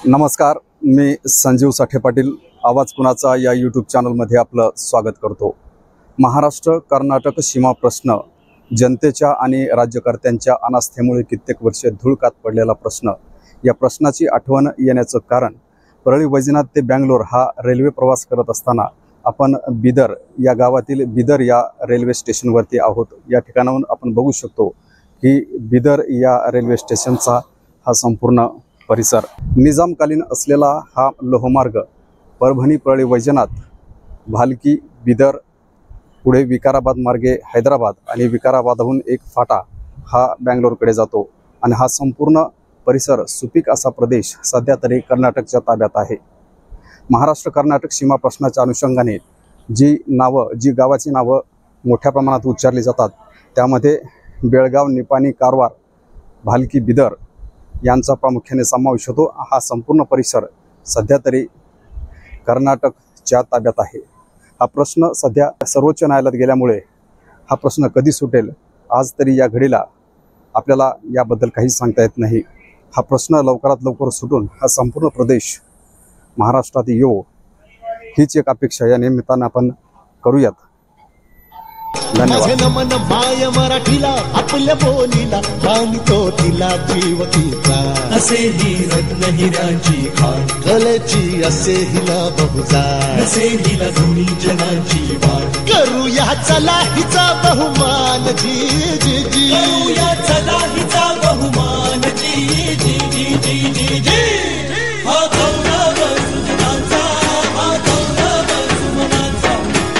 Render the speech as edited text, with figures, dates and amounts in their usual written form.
नमस्कार, मी संजीव साठे पाटील आवाज कुणाचा या यूट्यूब चॅनलमध्ये आपलं स्वागत करतो। महाराष्ट्र कर्नाटक सीमा प्रश्न जनतेच्या आणि राज्यकर्त्यांच्या अनास्थेमुळे कित्येक वर्षे धुळकात पडलेला प्रश्न। या प्रश्नाची आठवण येण्याचं कारण परळी वैजनाथ ते बँगलोर हा रेल्वे प्रवास करत असताना आपण बिदर या गावातील बिदर या रेल्वे स्टेशनवरती आहोत। या ठिकाणाहून आपण बघू शकतो की बिदर या रेल्वे स्टेशनचा हा संपूर्ण परिसर निजामकालीन असलेला हा लोहमार्ग परभणी परळी वैजनाथ भालकी बिदर पुढे विकाराबाद मार्गे हैदराबाद आणि विकाराबादहून एक फाटा हा बँगलोरकडे जातो आणि हा संपूर्ण परिसर सुपीक असा प्रदेश सध्या तरी कर्नाटकच्या ताब्यात आहे। महाराष्ट्र कर्नाटक सीमा प्रश्नाच्या अनुषंगाने जी गावाची नावं मोठ्या प्रमाणात उच्चारली जातात त्यामध्ये बेळगाव निपाणी कारवार भालकी बिदर यांचा प्रामुख्याने समावेश होतो। हा संपूर्ण परिसर सध्या तरी कर्नाटकच्या ताब्यात आहे। हा प्रश्न सध्या सर्वोच्च न्यायालयात गेल्यामुळे हा प्रश्न कधी सुटेल आज तरी या घडीला आपल्याला याबद्दल काही सांगता येत नाही। हा प्रश्न लवकरात लवकर सुटून हा संपूर्ण प्रदेश महाराष्ट्रात येऊ हीच एक अपेक्षा या निमित्ताने आपण करूयात। माझे नमन माय मराठीला आपल्या बोलीला मानितो तिला जीव तिचा असे ही रत्न हिऱ्यांची खाण कलेची असे हिला बहुजार असे हिला दोन्ही जनाची वाट करूया चला हिचा बहुमान जी जी जी करूया चला